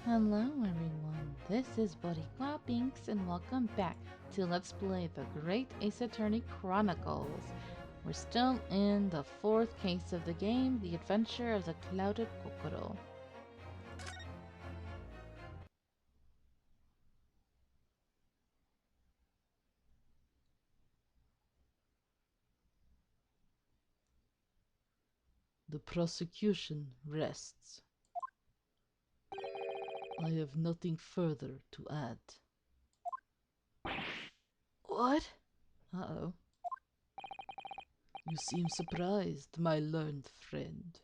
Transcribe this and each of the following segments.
Hello everyone, this is Boricua Binks and welcome back to Let's Play the Great Ace Attorney Chronicles. We're still in the fourth case of the game, The Adventure of the Clouded Kokoro. The prosecution rests. I have nothing further to add. What? Uh-oh. You seem surprised, my learned friend.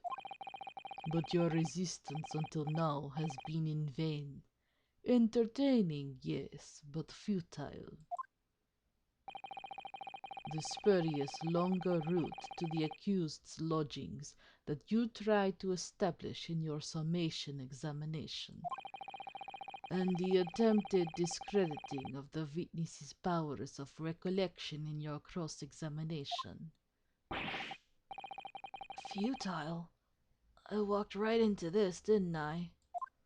But your resistance until now has been in vain. Entertaining, yes, but futile. The spurious longer route to the accused's lodgings that you tried to establish in your summation examination, and the attempted discrediting of the witness's powers of recollection in your cross-examination. Futile? I walked right into this, didn't I?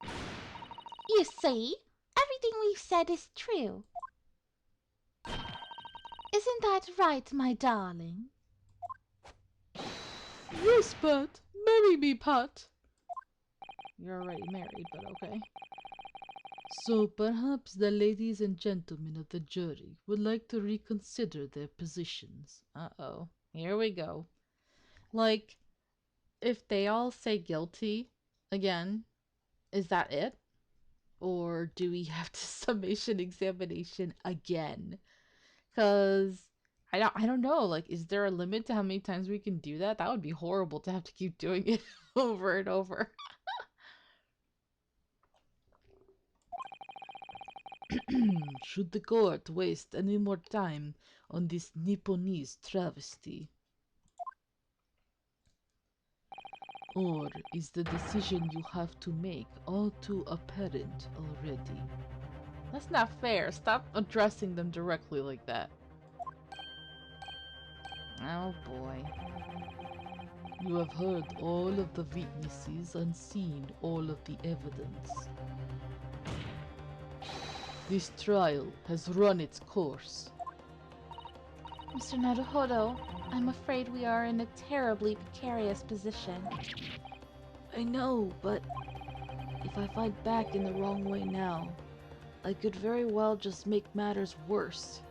You see, everything we've said is true. Isn't that right, my darling? Yes, Pat! Marry me, Pat! You're already married, but okay. So perhaps the ladies and gentlemen of the jury would like to reconsider their positions. Uh-oh. Here we go. Like, if they all say guilty again, is that it? Or do we have to summation examination again? Because I don't know. Like, is there a limit to how many times we can do that? That would be horrible to have to keep doing it over and over. Should the court waste any more time on this Nipponese travesty? Or is the decision you have to make all too apparent already? That's not fair. Stop addressing them directly like that. Oh boy. You have heard all of the witnesses and seen all of the evidence. This trial has run its course. Mr. Naruhodo, I'm afraid we are in a terribly precarious position. I know, but if I fight back in the wrong way now, I could very well just make matters worse.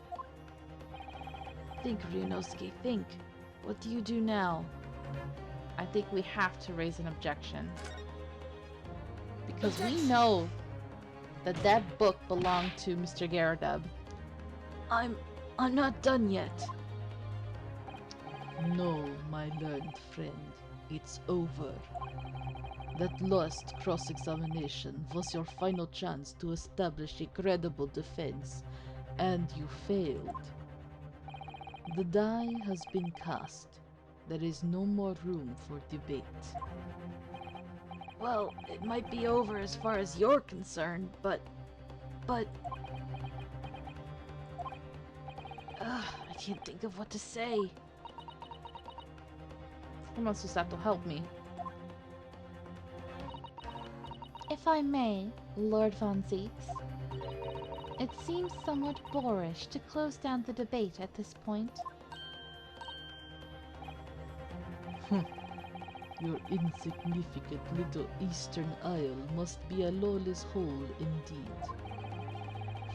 Think, Ryunosuke, think. What do you do now? I think we have to raise an objection. Because we know that that book belonged to Mr. Garrideb. I'm not done yet. No, my learned friend. It's over. That last cross-examination was your final chance to establish a credible defense, and you failed. The die has been cast. There is no more room for debate. Well, it might be over as far as you're concerned, but... I can't think of what to say. Someone's just have to help me. If I may, Lord Von Zieks, it seems somewhat boorish to close down the debate at this point. Your insignificant little Eastern Isle must be a lawless hole indeed.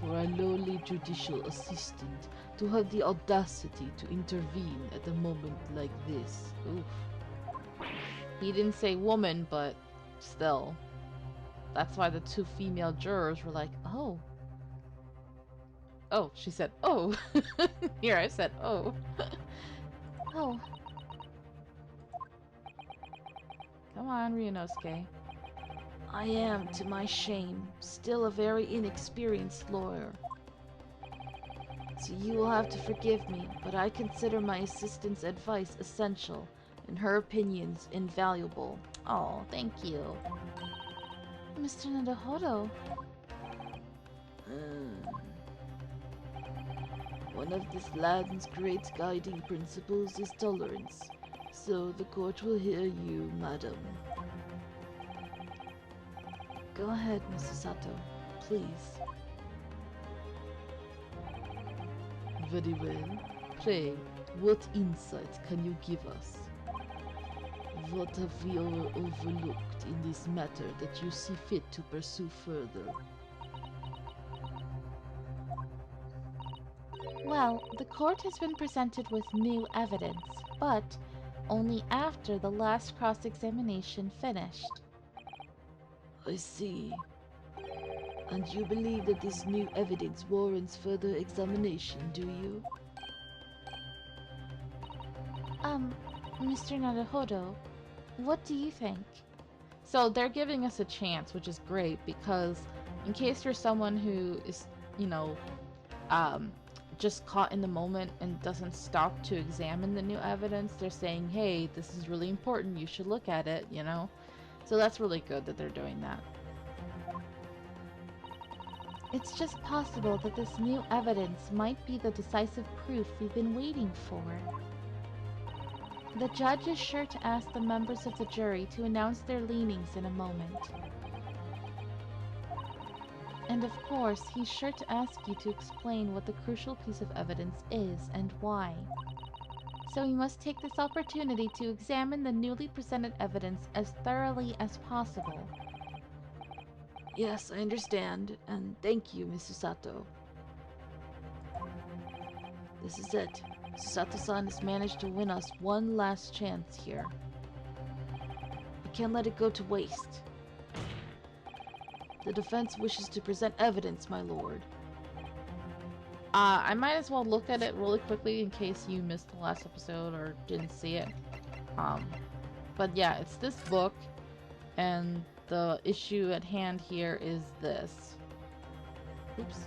For a lowly judicial assistant to have the audacity to intervene at a moment like this. Oof. He didn't say woman, but still. That's why the two female jurors were like, oh. Oh, she said, oh. Here, I said, oh. Oh, Come on, Ryunosuke. I am, to my shame, still a very inexperienced lawyer. So you will have to forgive me, but I consider my assistant's advice essential and her opinions invaluable. Oh, thank you. Mr. Naruhodo, One of this land's great guiding principles is tolerance, so the court will hear you, madam. Go ahead, Mr. Sato. Please. Very well. Pray, what insight can you give us? What have we overlooked in this matter that you see fit to pursue further? Well, the court has been presented with new evidence, but only after the last cross-examination finished. I see. And you believe that this new evidence warrants further examination, do you? Mr. Naruhodo, what do you think? So they're giving us a chance, which is great, because in case you're someone who is, you know, just caught in the moment and doesn't stop to examine the new evidence, they're saying, hey, this is really important, you should look at it, you know? So that's really good that they're doing that. It's just possible that this new evidence might be the decisive proof we've been waiting for. The judge is sure to ask the members of the jury to announce their leanings in a moment. And of course, he's sure to ask you to explain what the crucial piece of evidence is and why. So we must take this opportunity to examine the newly presented evidence as thoroughly as possible. Yes, I understand, and thank you, Mrs. Sato. This is it. Sato-san has managed to win us one last chance here. We can't let it go to waste. The defense wishes to present evidence, my lord. I might as well look at it really quickly in case you missed the last episode or didn't see it. But yeah, it's this book, and the issue at hand here is this. Oops.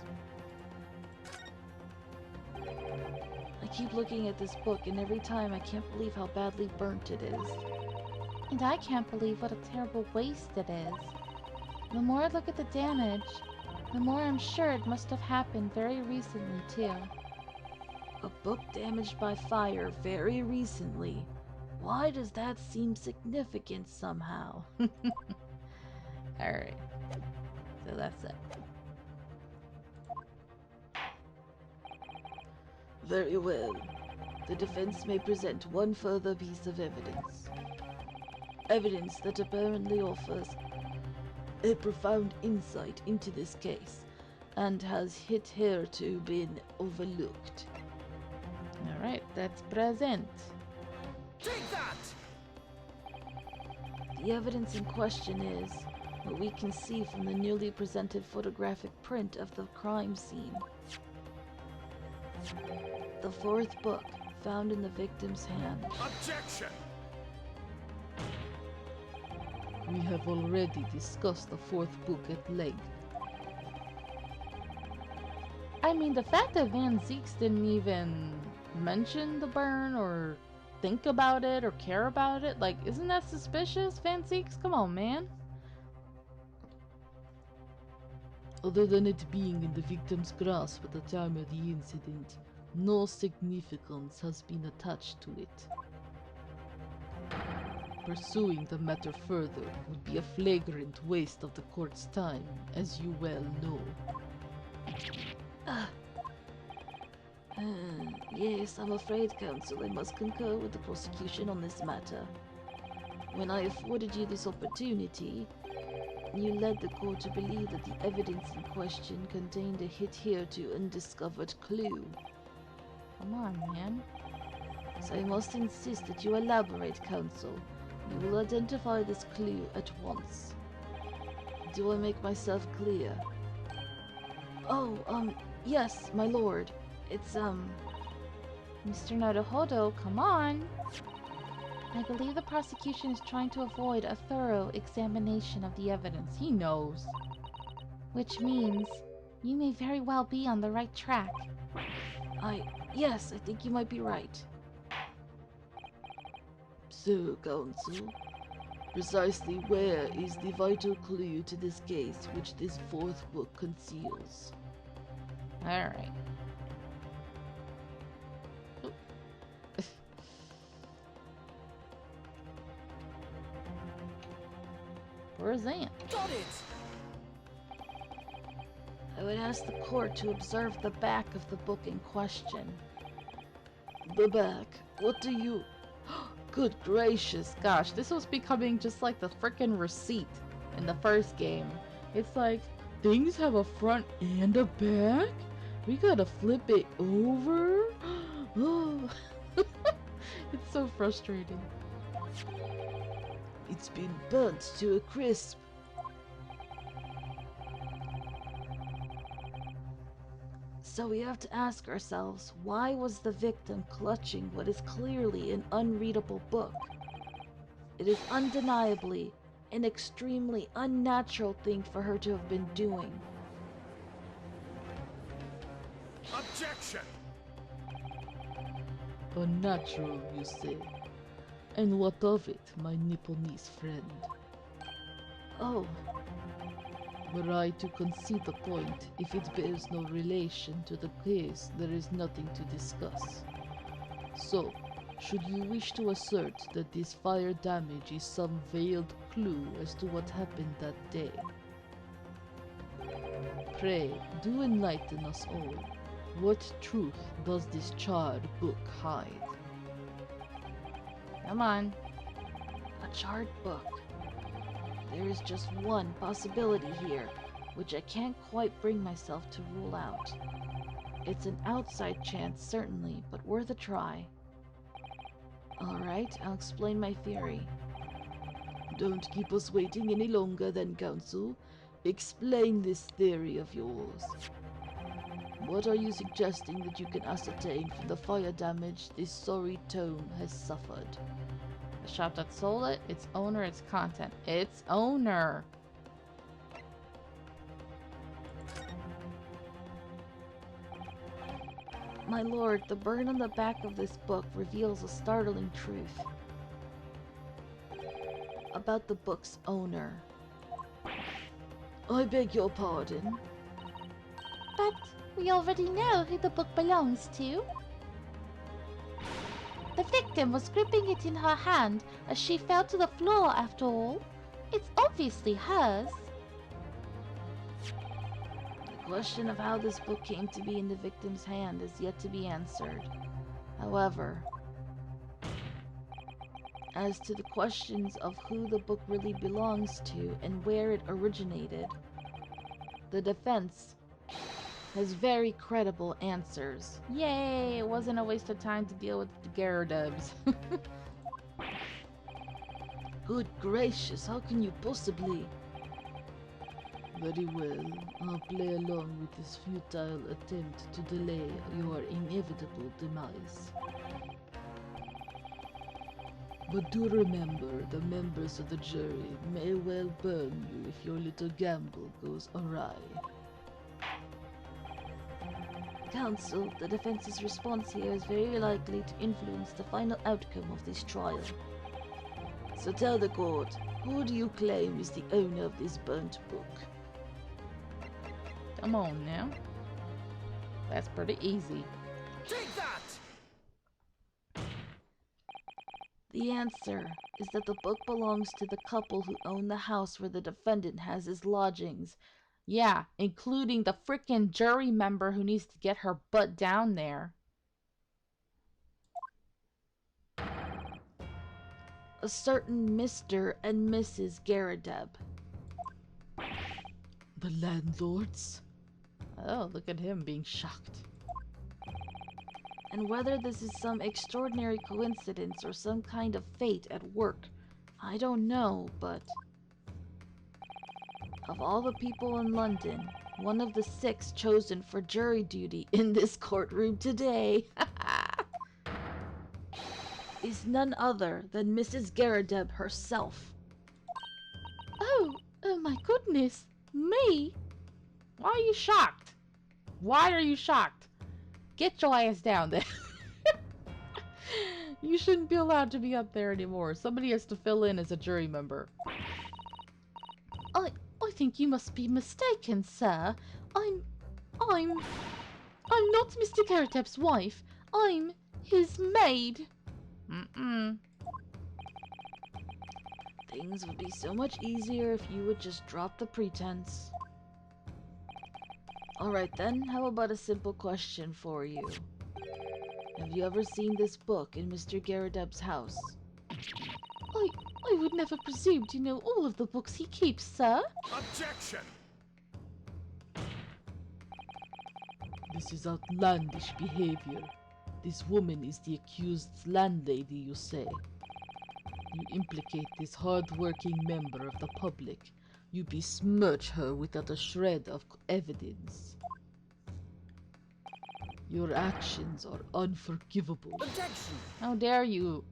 I keep looking at this book, and every time I can't believe how badly burnt it is. And I can't believe what a terrible waste it is. The more I look at the damage, the more I'm sure it must have happened very recently, too. A book damaged by fire very recently. Why does that seem significant somehow? Alright. So that's it. Very well. The defense may present one further piece of evidence. Evidence that apparently offers a profound insight into this case and has hitherto been overlooked. Alright, that's present. Take that! The evidence in question is what we can see from the newly presented photographic print of the crime scene. The fourth book found in the victim's hand. Objection! We have already discussed the fourth book at length. I mean, the fact that Van Zeeks didn't even mention the burn or think about it or care about it, like, isn't that suspicious, Van Zeeks? Come on, man. Other than it being in the victim's grasp at the time of the incident, no significance has been attached to it. Pursuing the matter further would be a flagrant waste of the court's time, as you well know. Yes, I'm afraid, counsel, I must concur with the prosecution on this matter. When I afforded you this opportunity, you led the court to believe that the evidence in question contained a hitherto undiscovered clue. Come on, man. So I must insist that you elaborate, counsel. You will identify this clue at once. Do I make myself clear? Oh, yes, my lord. It's, Mr. Naruhodo, come on. I believe the prosecution is trying to avoid a thorough examination of the evidence. He knows. Which means you may very well be on the right track. Yes, I think you might be right. So, counsel, precisely where is the vital clue to this case which this fourth book conceals? Alright. Where's Ant? Got it! I would ask the court to observe the back of the book in question. The back. What do you... Good gracious. Gosh, this was becoming just like the frickin' receipt in the first game. It's like, Things have a front and a back? We gotta flip it over? Oh. it's so frustrating. It's been burnt to a crisp. So we have to ask ourselves, why was the victim clutching what is clearly an unreadable book? It is undeniably an extremely unnatural thing for her to have been doing. Objection! Unnatural, you say? And what of it, my Nipponese friend? Oh, Were I to concede the point, if it bears no relation to the case, there is nothing to discuss. So, should you wish to assert that this fire damage is some veiled clue as to what happened that day? Pray, do enlighten us all. What truth does this charred book hide? come on. A charred book. There is just one possibility here, which I can't quite bring myself to rule out. It's an outside chance, certainly, but worth a try. Alright, I'll explain my theory. Don't keep us waiting any longer then, Counsel. Explain this theory of yours. What are you suggesting that you can ascertain from the fire damage this sorry tome has suffered? The shop that sold it, its owner, its content. Its owner! My lord, the burn on the back of this book reveals a startling truth about the book's owner. I beg your pardon? But we already know who the book belongs to. The victim was gripping it in her hand as she fell to the floor after all. It's obviously hers. The question of how this book came to be in the victim's hand is yet to be answered. However, as to the questions of who the book really belongs to and where it originated, the defense has very credible answers. Yay! It wasn't a waste of time to deal with the Garridebs. Good gracious, how can you possibly? Very well, I'll play along with this futile attempt to delay your inevitable demise. But do remember, the members of the jury may well burn you if your little gamble goes awry. Counsel, the defense's response here is very likely to influence the final outcome of this trial. So tell the court, who do you claim is the owner of this burnt book? Come on now. That's pretty easy. Take that! The answer is that the book belongs to the couple who own the house where the defendant has his lodgings. Yeah, including the frickin' jury member who needs to get her butt down there. A certain Mr. and Mrs. Garrideb. The landlords? Oh, look at him being shocked. And whether this is some extraordinary coincidence or some kind of fate at work, I don't know, but of all the people in London, one of the 6 chosen for jury duty in this courtroom today is none other than Mrs. Garrideb herself. Oh my goodness, me? Why are you shocked? Why are you shocked? Get your ass down there. You shouldn't be allowed to be up there anymore. Somebody has to fill in as a jury member. I think you must be mistaken, sir. I'm not Mr. Garrideb's wife. I'm his maid. Things would be so much easier if you would just drop the pretense. Alright then, how about a simple question for you? Have you ever seen this book in Mr. Garridebs' house? I would never presume to know all of the books he keeps, sir. Objection! This is outlandish behavior. This woman is the accused's landlady, you say. You implicate this hard-working member of the public. You besmirch her without a shred of evidence. Your actions are unforgivable. Objection! How dare you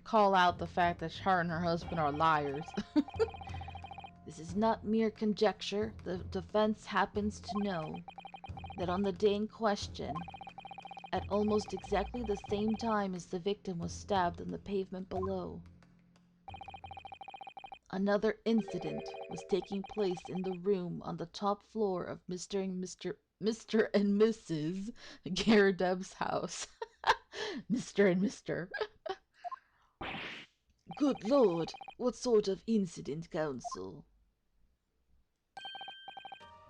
call out the fact that her and her husband are liars? This is not mere conjecture. The defense happens to know that on the day in question, at almost exactly the same time as the victim was stabbed on the pavement below, another incident was taking place in the room on the top floor of Mr. and Mrs. Garridebs' house. Mr. and Mr. Good lord, what sort of incident, counsel?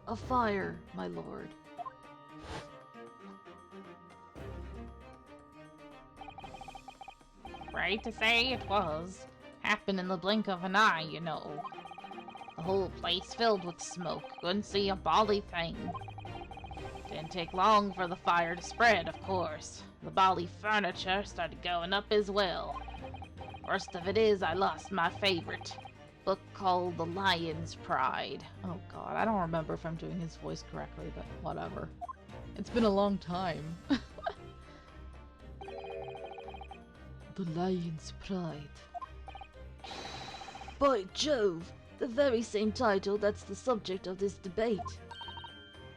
A fire, my lord. Right to say it was. Happened in the blink of an eye, you know. The whole place filled with smoke. Couldn't see a bally thing. Didn't take long for the fire to spread, of course. The bally furniture started going up as well. Worst of it is, I lost my favorite book called The Lion's Pride. Oh god, I don't remember if I'm doing his voice correctly, but whatever. It's been a long time. The Lion's Pride. By Jove! The very same title that's the subject of this debate.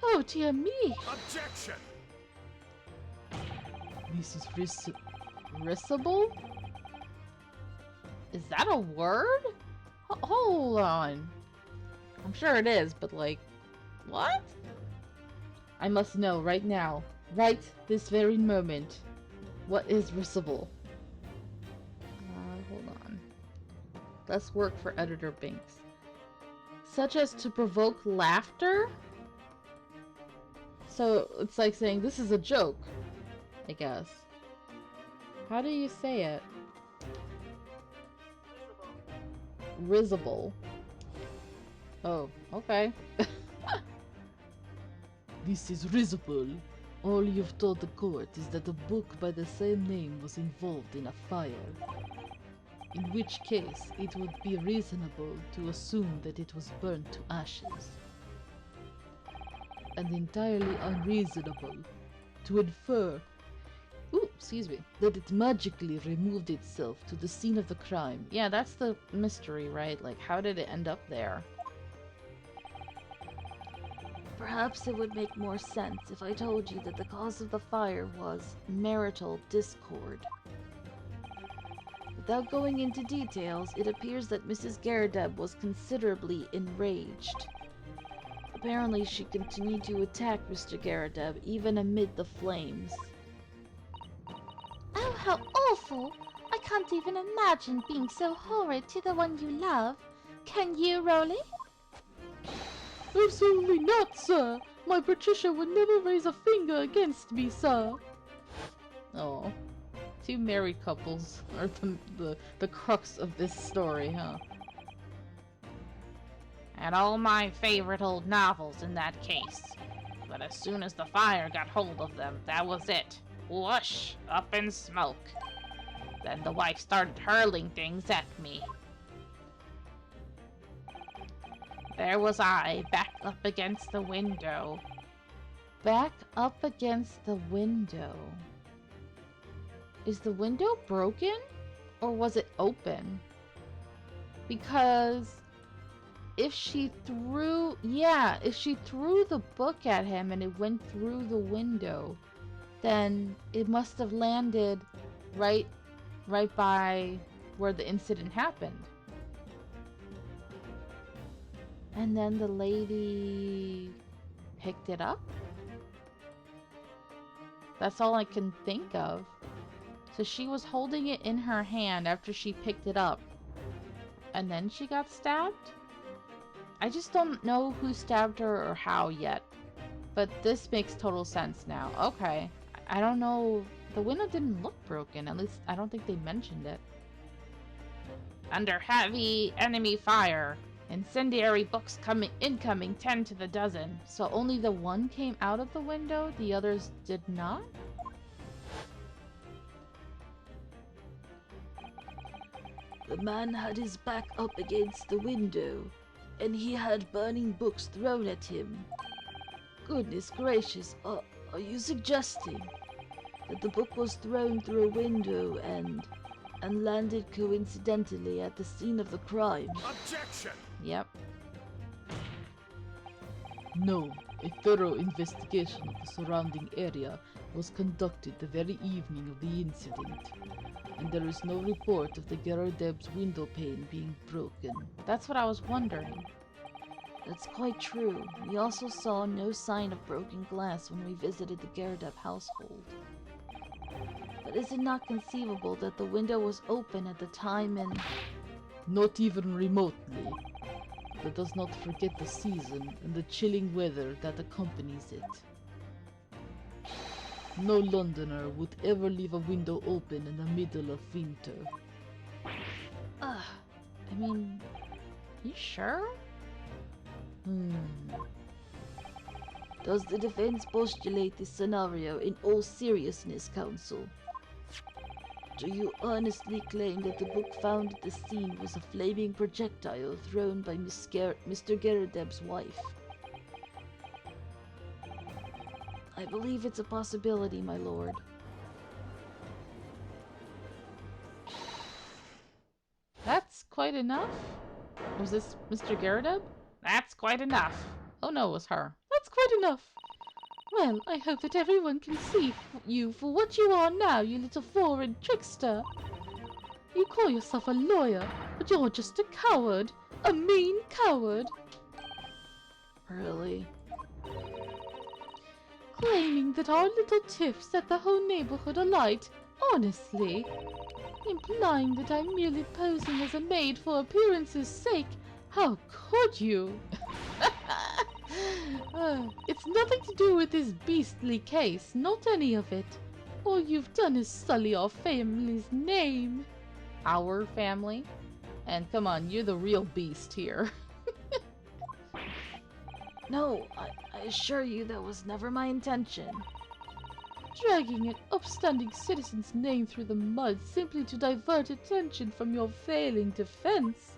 Oh dear me! Objection! This is risible? Is that a word? Hold on. I'm sure it is, but like, what? I must know right now, right this very moment, what is risible? Hold on. Let's work for Editor Binks. Such as to provoke laughter? So it's like saying this is a joke, I guess. How do you say it? Risible. Oh, okay. This is risible. All you've told the court is that a book by the same name was involved in a fire. In which case, it would be reasonable to assume that it was burnt to ashes. And entirely unreasonable to infer, that it magically removed itself to the scene of the crime. Yeah, that's the mystery, right? Like, how did it end up there? Perhaps it would make more sense if I told you that the cause of the fire was marital discord. Without going into details, it appears that Mrs. Garrideb was considerably enraged. Apparently, she continued to attack Mr. Garrideb even amid the flames. Oh, how awful! I can't even imagine being so horrid to the one you love. Can you, Rolly? Absolutely not, sir! My Patricia would never raise a finger against me, sir! Oh. Two married couples are the crux of this story, huh? Had all my favorite old novels in that case. But as soon as the fire got hold of them, that was it. Whoosh! Up in smoke. Then the wife started hurling things at me. There was I, back up against the window. Back up against the window. Is the window broken? Or was it open? Because if she threw the book at him and it went through the window, then it must have landed right by where the incident happened. And then the lady picked it up? That's all I can think of. So she was holding it in her hand after she picked it up. And then she got stabbed? I just don't know who stabbed her or how yet. But this makes total sense now. Okay. I don't know. The window didn't look broken. At least I don't think they mentioned it. Under heavy enemy fire. Incendiary books incoming 10 to the dozen. So only the one came out of the window? The others did not? The man had his back up against the window, and he had burning books thrown at him. Goodness gracious, are you suggesting that the book was thrown through a window and landed coincidentally at the scene of the crime? Objection! Yep. No, a thorough investigation of the surrounding area was conducted the very evening of the incident, and there is no report of the Garridebs window pane being broken. That's what I was wondering. That's quite true. We also saw no sign of broken glass when we visited the Garrideb household. But is it not conceivable that the window was open at the time and... Not even remotely. Let us not forget the season and the chilling weather that accompanies it. No Londoner would ever leave a window open in the middle of winter. I mean, you sure? Does the defense postulate this scenario in all seriousness, Counsel? Do you honestly claim that the book found at the scene was a flaming projectile thrown by Mr. Garrideb's wife? I believe it's a possibility, my lord. That's quite enough? Was this Mr. Garrideb? That's quite enough. Oh no, it was her. That's quite enough. Well, I hope that everyone can see you for what you are now, you little foreign trickster. You call yourself a lawyer, but you're just a coward. A mean coward. Really? Claiming that our little tiff set the whole neighborhood alight. Honestly. Implying that I'm merely posing as a maid for appearance's sake. How could you? It's nothing to do with this beastly case, not any of it. All you've done is sully our family's name. Our family? And come on, you're the real beast here. No, I assure you that was never my intention. Dragging an upstanding citizen's name through the mud simply to divert attention from your failing defense.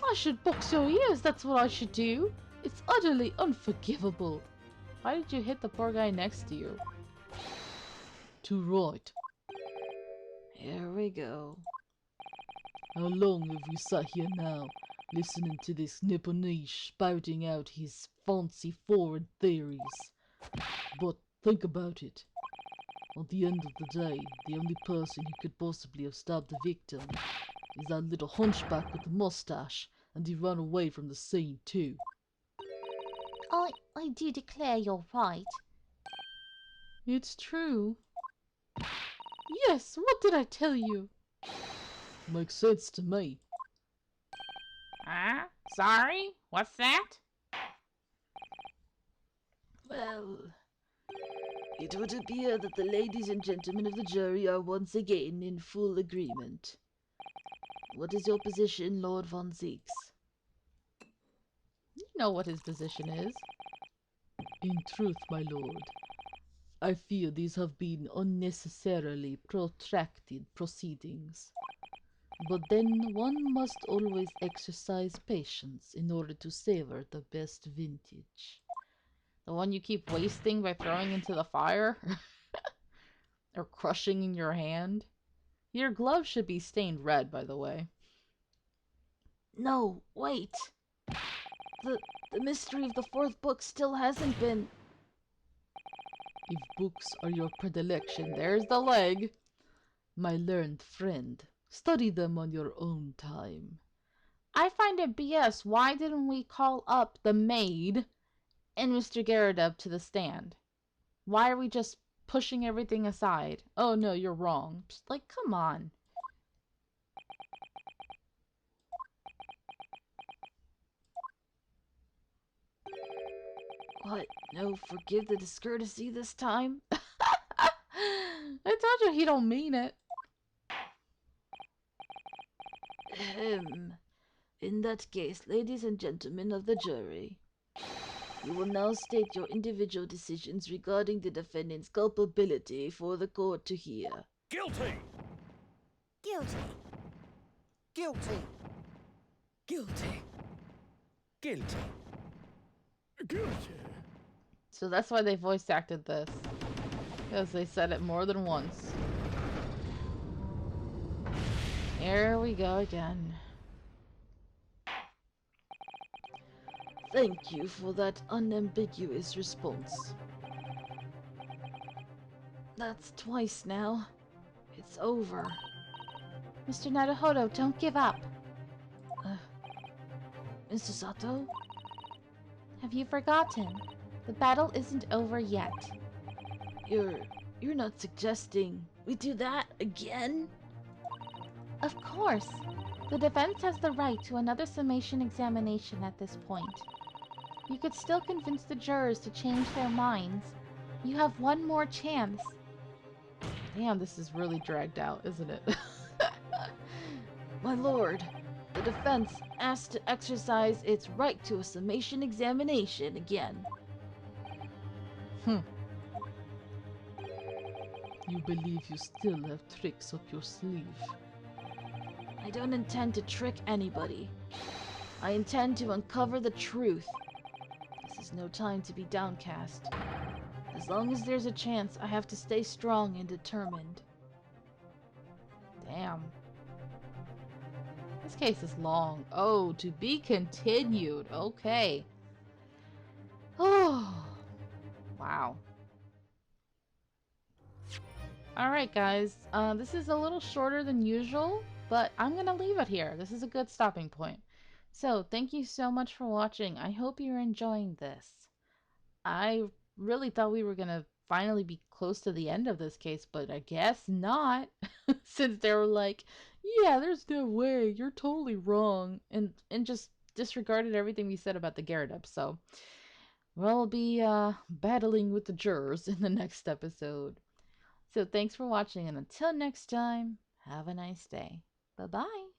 I should box your ears, that's what I should do. It's utterly unforgivable. Why did you hit the poor guy next to you? Too right. Here we go. How long have we sat here now, listening to this Nipponese spouting out his fancy foreign theories? But think about it. At the end of the day, the only person who could possibly have stabbed the victim is that little hunchback with the mustache, and he ran away from the scene too. I do declare you're right. It's true. Yes, what did I tell you? Makes sense to me. Sorry? What's that? Well, it would appear that the ladies and gentlemen of the jury are once again in full agreement. What is your position, Lord von Zieks? You know what his position is. In truth, my lord, I fear these have been unnecessarily protracted proceedings. But then one must always exercise patience in order to savor the best vintage. The one you keep wasting by throwing into the fire? Or crushing in your hand? Your glove should be stained red, by the way. No, wait. The mystery of the fourth book still hasn't been... If books are your predilection, There's the leg. my learned friend, study them on your own time. I find it BS. Why didn't we call up the maid and Mr. Garrideb to the stand? Why are we just pushing everything aside? Oh no, you're wrong. Just like, come on. What? No, forgive the discourtesy this time? I told you he don't mean it. In that case, ladies and gentlemen of the jury, you will now state your individual decisions regarding the defendant's culpability for the court to hear. Guilty! Guilty. Guilty. Guilty. Guilty. Guilty. So that's why they voice acted this. Because they said it more than once. Here we go again. Thank you for that unambiguous response. That's twice now. It's over. Mr. Naruhodo, don't give up. Mr. Sato? Have you forgotten? The battle isn't over yet. You're not suggesting we do that again? Of course. The defense has the right to another summation examination at this point. You could still convince the jurors to change their minds. You have one more chance. Damn, this is really dragged out, isn't it? My lord, the defense asked to exercise its right to a summation examination again. You believe you still have tricks up your sleeve. I don't intend to trick anybody. I intend to uncover the truth. This is no time to be downcast. As long as there's a chance, I have to stay strong and determined. Damn. This case is long. Oh, to be continued. Okay. Oh. Wow. Alright, guys. This is a little shorter than usual, but I'm gonna leave it here. This is a good stopping point. So, thank you so much for watching. I hope you're enjoying this. I really thought we were gonna finally be close to the end of this case, but I guess not. Since they were like, yeah, there's no way, you're totally wrong, and just disregarded everything we said about the Garridebs. So, we'll be battling with the jurors in the next episode. So thanks for watching, and until next time, have a nice day. Bye-bye.